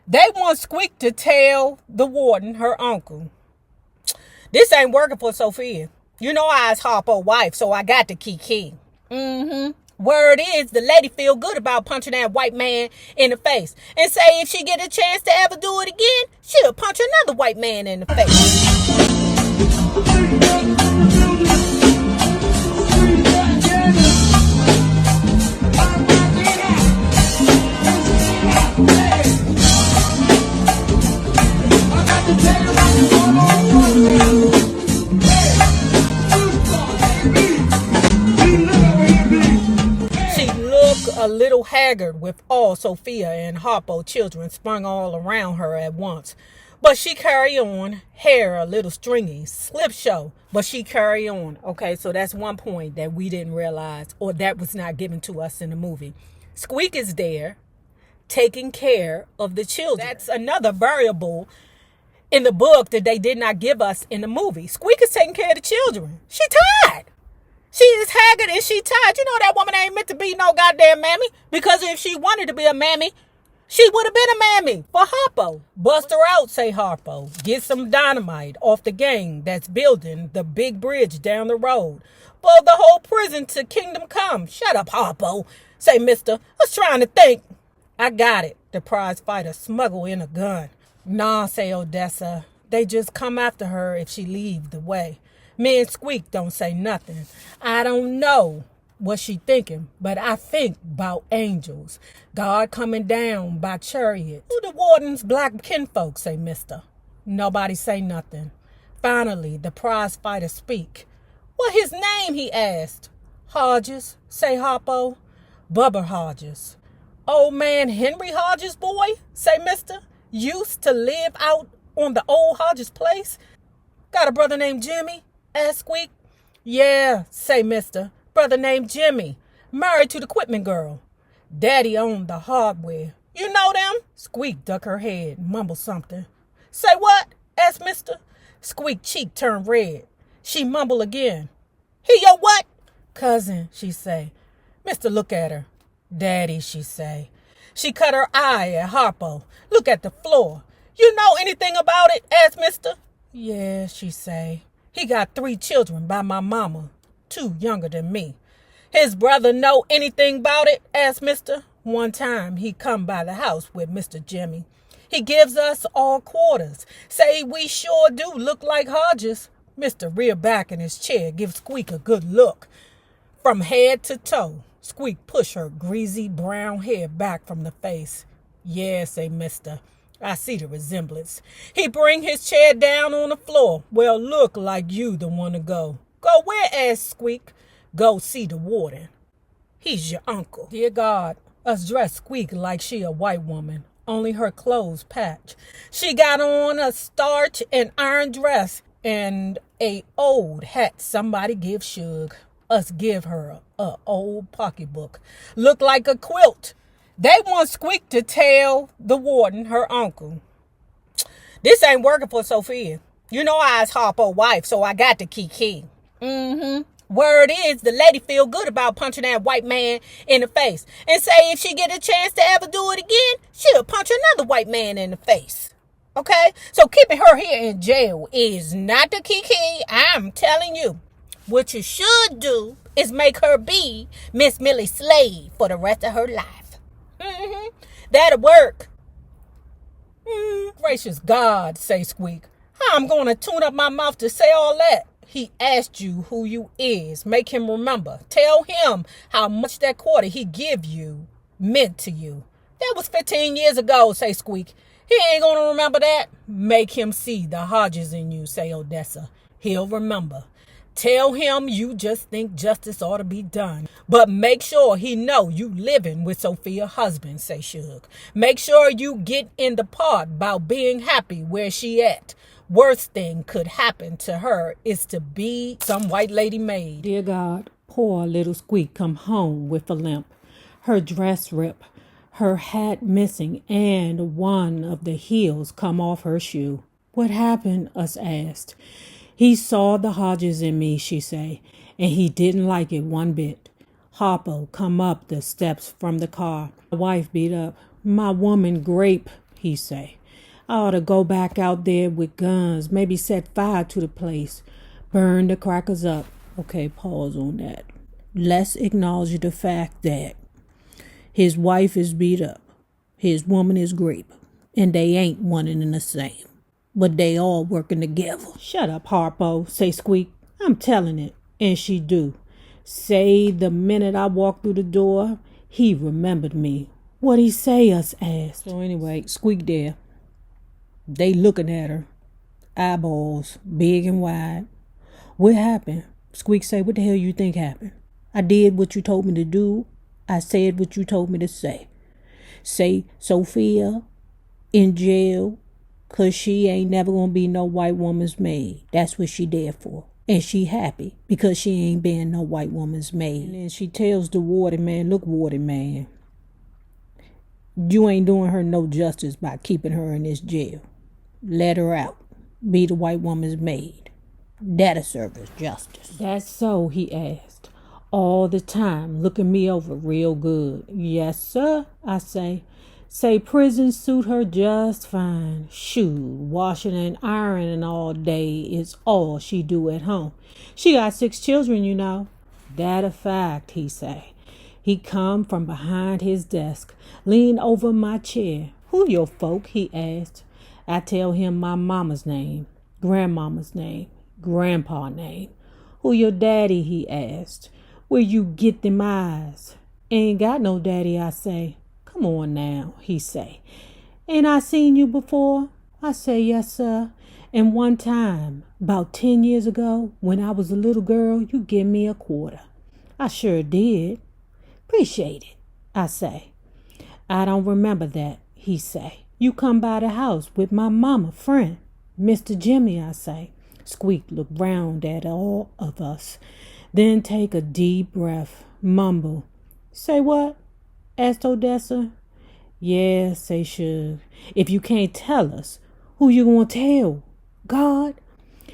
They want Squeak to tell the warden, her uncle. This ain't working for Sophia. You know I was Harpo's wife, so I got the key. Word is, the lady feel good about punching that white man in the face. And say if she get a chance to ever do it again, she'll punch another white man in the face. A little haggard with all Sophia and Harpo children sprung all around her at once. But she carry on, hair a little stringy, slip show, but she carry on. Okay, so that's one point that we didn't realize, or that was not given to us in the movie. Squeak is there, taking care of the children. That's another variable in the book that they did not give us in the movie. Squeak is taking care of the children. She tired. She is haggard and she tired. You know that woman ain't meant to be no goddamn mammy. Because if she wanted to be a mammy, she would have been a mammy for Harpo. Bust her out, say Harpo. Get some dynamite off the gang that's building the big bridge down the road. Blow the whole prison to kingdom come. Shut up, Harpo, say mister. I was trying to think. I got it. The prize fighter smuggle in a gun. Nah, say Odessa. They just come after her if she leave the way. Me and Squeak don't say nothing. I don't know what she thinking, but I think about angels. God coming down by chariot. Who the warden's black kinfolk, say mister. Nobody say nothing. Finally, the prize fighter speak. What his name, he asked. Hodges, say Harpo. Bubba Hodges. Old man Henry Hodges, boy, say mister. Used to live out on the old Hodges place. Got a brother named Jimmy. Ask Squeak. Yeah, say mister. Brother named Jimmy. Married to the equipment girl. Daddy owned the hardware. You know them? Squeak duck her head, mumble something. Say what? Ask mister. Squeak cheek turned red. She mumble again. He your what? Cousin, she say. Mister look at her. Daddy, she say. She cut her eye at Harpo. Look at the floor. You know anything about it? Ask mister. Yeah, she say. He got 3 children by my mama, 2 younger than me. His brother know anything about it? Asked mister. One time he come by the house with Mr. Jimmy. He gives us all quarters. Say we sure do look like Hodges. Mr. rear back in his chair, give Squeak a good look. From head to toe, Squeak push her greasy brown hair back from the face. Yeah, say mister. I see the resemblance. He bring his chair down on the floor. Well, look like you the one to go. Go where? Asked Squeak. Go see the warden. He's your uncle. Dear God, us dress Squeak like she a white woman. Only her clothes patch. She got on a starch and iron dress and a old hat somebody give Shug. Us give her a old pocketbook. Look like a quilt. They want Squeak to tell the warden, her uncle. This ain't working for Sophia. You know I was Harpo's wife, so I got the key. Word is, the lady feel good about punching that white man in the face. And say if she get a chance to ever do it again, she'll punch another white man in the face. Okay? So keeping her here in jail is not the key. I'm telling you. What you should do is make her be Miss Millie's slave for the rest of her life. That'll work. Gracious God, say Squeak. How I'm going to tune up my mouth to say all that? He asked you who you is. Make him remember. Tell him how much that quarter he give you meant to you. That was 15 years ago, say Squeak. He ain't going to remember that. Make him see the Hodges in you, say Odessa. He'll remember. Tell him you just think justice ought to be done. But make sure he know you living with Sophia's husband, say Shug. Make sure you get in the part about being happy where she at. Worst thing could happen to her is to be some white lady maid. Dear God, poor little Squeak come home with a limp. Her dress rip, her hat missing, and one of the heels come off her shoe. What happened? Us asked. He saw the Hodges in me, she say, and he didn't like it one bit. Harpo come up the steps from the car. My wife beat up. My woman grape, he say. I ought to go back out there with guns, maybe set fire to the place, burn the crackers up. Okay, pause on that. Let's acknowledge the fact that his wife is beat up, his woman is raped, and they ain't one and the same. But they all working together. Shut up, Harpo, say Squeak. I'm telling it, and she do. Say the minute I walked through the door, he remembered me. What he say, us asked. So anyway, Squeak there. They looking at her. Eyeballs, big and wide. What happened? Squeak say, what the hell you think happened? I did what you told me to do. I said what you told me to say. Say Sophia in jail, 'cause she ain't never gonna be no white woman's maid. That's what she there for. And she happy because she ain't been no white woman's maid. And then she tells the warden man, look, warden man, you ain't doing her no justice by keeping her in this jail. Let her out. Be the white woman's maid. That'll serve as justice. That's so, he asked. All the time, looking me over real good. Yes, sir, I say. Say prison suit her just fine. Shoot, washing and ironing all day is all she do at home. She got 6 children, you know. That a fact, he say. He come from behind his desk, lean over my chair. Who your folk, he asked. I tell him my mama's name, grandmama's name, grandpa name. Who your daddy, he asked. Where you get them eyes? Ain't got no daddy, I say. Come on now, he say. Ain't I seen you before? I say, yes, sir. And one time, about 10 years ago, when I was a little girl, you give me a quarter. I sure did. Appreciate it, I say. I don't remember that, he say. You come by the house with my mama friend, Mr. Jimmy, I say. Squeak look round at all of us, then take a deep breath, mumble. Say what? Asked Odessa. Yeah, say Shug. If you can't tell us, who you gonna tell? God?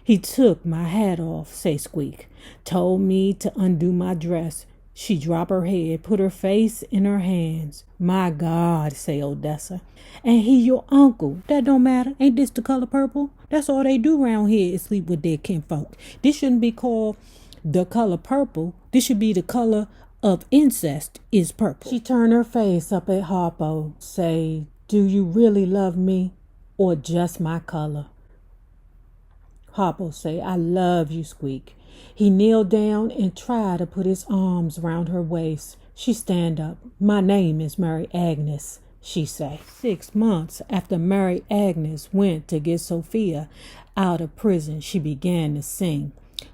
He took my hat off, say Squeak. Told me to undo my dress. She dropped her head, put her face in her hands. My God, say Odessa. And he your uncle. That don't matter. Ain't this the color purple? That's all they do around here is sleep with their kinfolk. This shouldn't be called the color purple. This should be the color of incest is purple. She turned her face up at Harpo. Say, do you really love me or just my color? Harpo say, I love you, Squeak. He kneeled down and tried to put his arms around her waist. She stand up. My name is Mary Agnes, she say. 6 months after Mary Agnes went to get Sophia out of prison, she began to sing.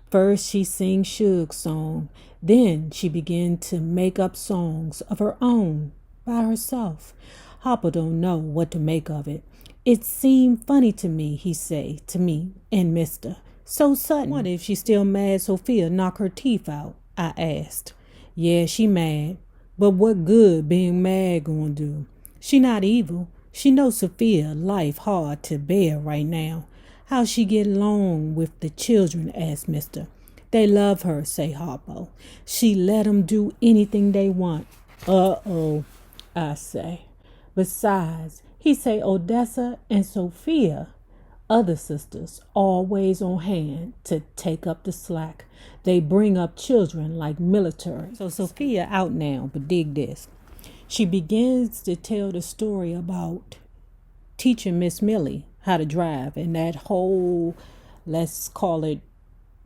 First she sing Shug's song. Then she began to make up songs of her own by herself. Hopper don't know what to make of it. It seemed funny to me, he say to me and Mister. So sudden. What if she still mad Sophia knock her teeth out? I asked. Yeah, she mad. But what good being mad gonna do? She not evil. She knows Sophia life hard to bear right now. How she get along with the children, asked Mister. They love her, say Harpo. She let 'em do anything they want. Uh-oh, I say. Besides, he say Odessa and Sophia, other sisters, always on hand to take up the slack. They bring up children like military. So Sophia out now, but dig this. She begins to tell the story about teaching Miss Millie how to drive and that whole, let's call it,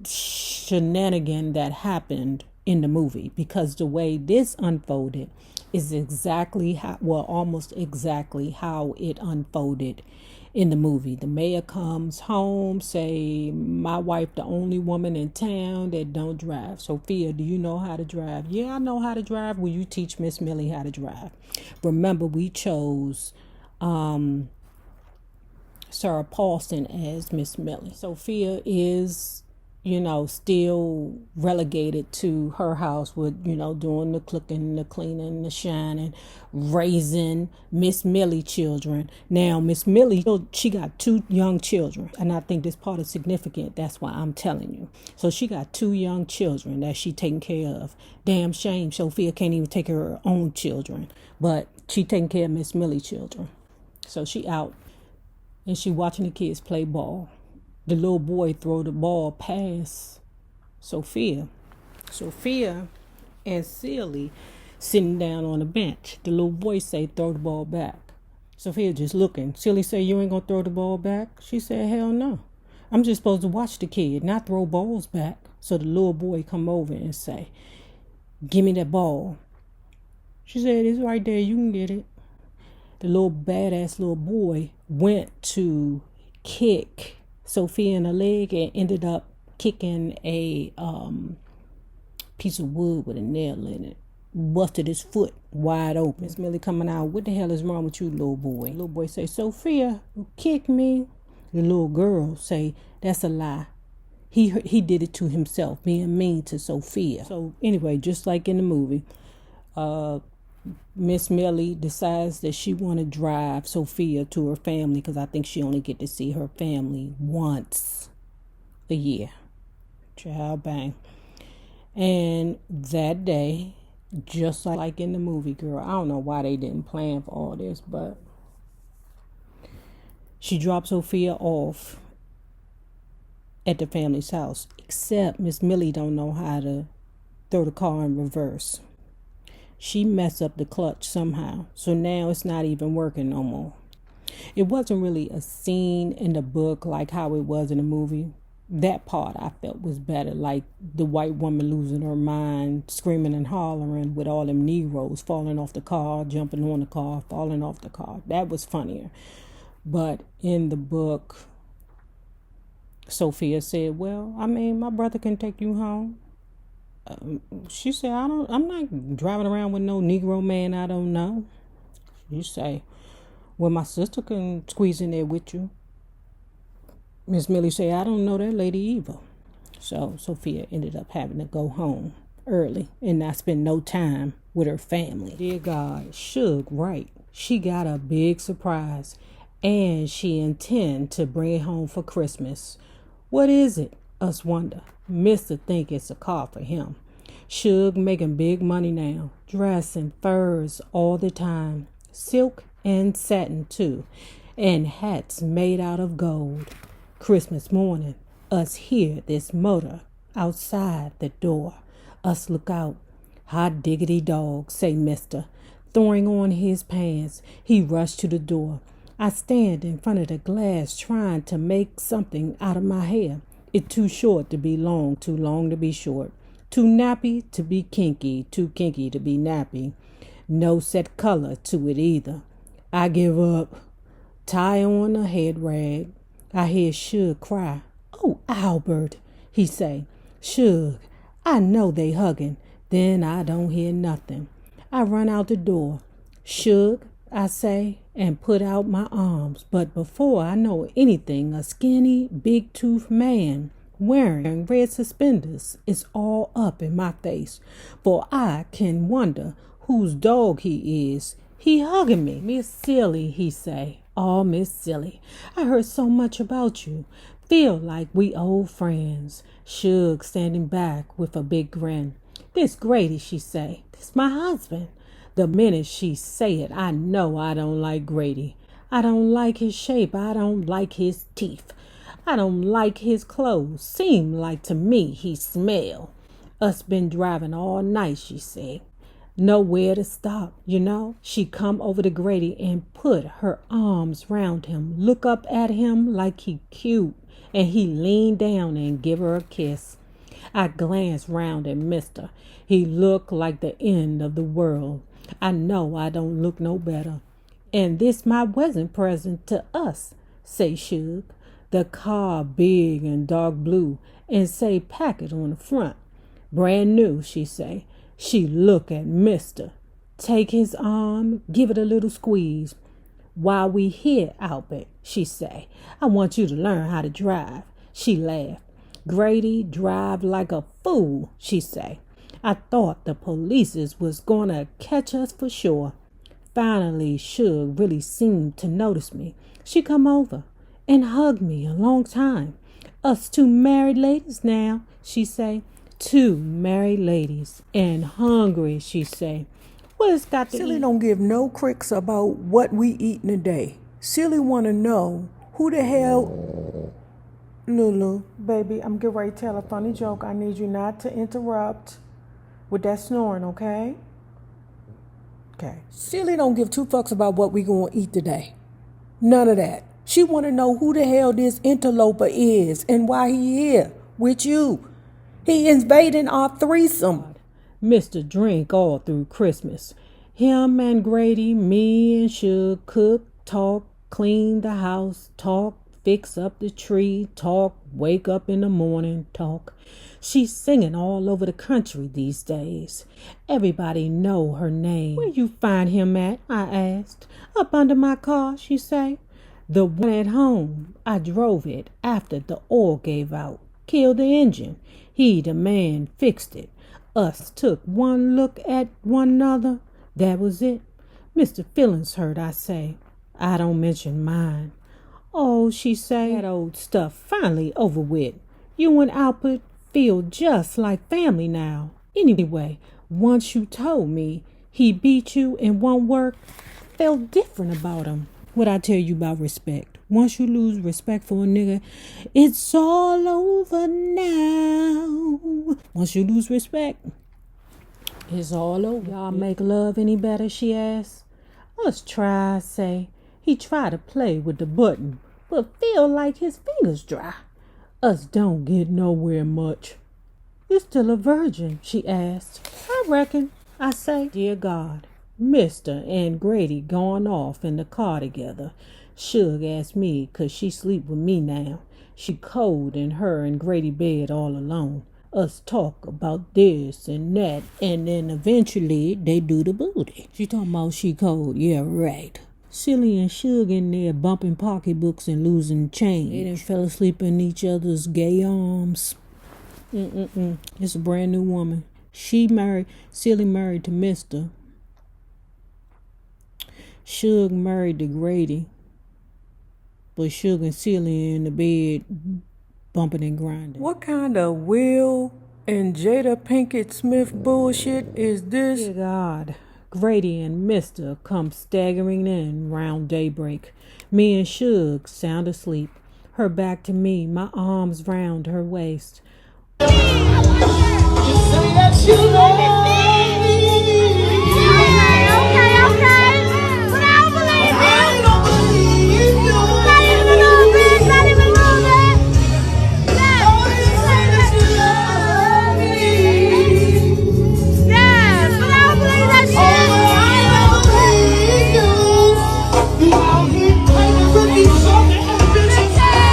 shenanigan that happened in the movie, because the way this unfolded is exactly how, well, almost exactly how it unfolded in the movie. The mayor comes home, say, my wife the only woman in town that don't drive. Sophia, do you know how to drive? Yeah, I know how to drive. Will you teach Miss Millie how to drive? Remember, we chose Sarah Paulson as Miss Millie. Sophia is, still relegated to her house with, doing the cooking, the cleaning, the shining, raising Miss Millie children. Now, Miss Millie, she got 2 young children, and I think this part is significant. That's why I'm telling you. So she got 2 young children that she taking care of. Damn shame, Sophia can't even take care of her own children, but she taking care of Miss Millie children. So she out and she watching the kids play ball. The little boy throw the ball past Sophia. Sophia and Silly sitting down on the bench. The little boy say, throw the ball back. Sophia just looking. Silly say, you ain't gonna throw the ball back? She said, hell no. I'm just supposed to watch the kid, not throw balls back. So the little boy come over and say, give me that ball. She said, it's right there, you can get it. The little badass little boy went to kick Sophia in the leg and ended up kicking a piece of wood with a nail in it. Busted his foot wide open. Miss Millie coming out. What the hell is wrong with you, little boy? Little boy say, Sophia, kick me. The little girl say, that's a lie. He did it to himself, being mean to Sophia. So anyway, just like in the movie, Miss Millie decides that she want to drive Sophia to her family because I think she only get to see her family once a year. Child bang. And that day, just like in the movie, girl, I don't know why they didn't plan for all this, but she dropped Sophia off at the family's house, except Miss Millie don't know how to throw the car in reverse. She messed up the clutch somehow, so now it's not even working no more. It wasn't really a scene in the book like how it was in the movie. That part I felt was better, like the white woman losing her mind, screaming and hollering with all them Negroes falling off the car, jumping on the car, falling off the car. That was funnier. But in the book, Sophia said, well, I mean, my brother can take you home. She said, I'm not driving around with no Negro man I don't know. You say, well, my sister can squeeze in there with you. Miss Millie said, I don't know that lady either. So Sophia ended up having to go home early and not spend no time with her family. Dear God, Shug, right. She got a big surprise and she intend to bring it home for Christmas. What is it? Us wonder. Mister think it's a car for him. Shug making big money now, dressing furs all the time, silk and satin too, and hats made out of gold. Christmas morning, us hear this motor outside the door. Us look out. Hot diggity dog, say mister. Throwing on his pants, he rushed to the door. I stand in front of the glass trying to make something out of my hair. It's too short to be long, too long to be short. Too nappy to be kinky, too kinky to be nappy. No set color to it either. I give up. Tie on a head rag. I hear Shug cry. Oh, Albert, he say. Shug, I know they hugging. Then I don't hear nothing. I run out the door. Shug, I say, and put out my arms. But before I know anything, a skinny, big-toothed man wearing red suspenders is all up in my face. For I can wonder whose dog he is. He hugging me. Miss Silly, he say. Oh, Miss Silly, I heard so much about you. Feel like we old friends. Shug standing back with a big grin. This Grady, she say. This my husband. The minute she say it, I know I don't like Grady. I don't like his shape. I don't like his teeth. I don't like his clothes. Seem like to me he smell. Us been driving all night, she said. Nowhere to stop, you know. She come over to Grady and put her arms round him, look up at him like he cute, and he leaned down and give her a kiss. I glanced round at mister. He looked like the end of the world. I know I don't look no better. And this my wedding present to us, say Shug. The car big and dark blue and say packet on the front. Brand new, she say. She look at mister. Take his arm, give it a little squeeze. While we here, Albert, she say, I want you to learn how to drive. She laughed. Grady drive like a fool, she say. I thought the polices was gonna catch us for sure. Finally, Shug really seemed to notice me. She come over and hugged me a long time. Us two married ladies now, she say. Two married ladies and hungry, she say. What it's got to Silly eat? don't give no cricks about what we eatin' today. Silly want to know who the hell... Lulu, baby, I'm getting ready to tell a funny joke. I need you not to interrupt with that snoring, okay? Okay. Silly don't give two fucks about what we gonna eat today. None of that. She want to know who the hell this interloper is and why he here with you. He invading our threesome. Mr. Drink all through Christmas. Him and Grady, me and Shug cook, talk, clean the house, talk, fix up the tree, talk, wake up in the morning, talk. She's singing all over the country these days. Everybody know her name. Where you find him at? I asked. Up under my car, she say. The one at home. I drove it after the oil gave out. Killed the engine. He, the man, fixed it. Us took one look at one another. That was it. Mr. Feelings hurt, I say. I don't mention mine. Oh, she say, that old stuff finally over with. You and Alpert feel just like family now. Anyway, once you told me he beat you and won't work, felt different about him. What I tell you about respect. Once you lose respect for a nigga, it's all over now. Once you lose respect, it's all over. Y'all make love any better, she asked. Us try, I say. He try to play with the button, but feel like his fingers dry. Us don't get nowhere much. You still a virgin, she asked. I reckon, I say. Dear God, Mr. and Grady gone off in the car together. Shug asked me, 'cause she sleep with me now. She cold in her and Grady bed all alone. Us talk about this and that, and then eventually they do the booty. She talking about she cold, yeah, right. Silly and Shug in there bumping pocketbooks and losing change. They done fell asleep in each other's gay arms. It's a brand new woman. Silly married to Mr. Shug married to Grady. But Shug and Silly in the bed bumping and grinding. What kind of Will and Jada Pinkett Smith bullshit is this? Dear God, Grady and Mr. come staggering in round daybreak. Me and Shug sound asleep. Her back to me, my arms round her waist. You say that you love me. Okay. But I don't believe it. I don't believe you. Not even a little bit. Not even a little bit. Yes. Oh, you say that you love me. Yes, but I don't believe that shit. Oh, I don't believe you. You out here playing with these other bitches. Yeah.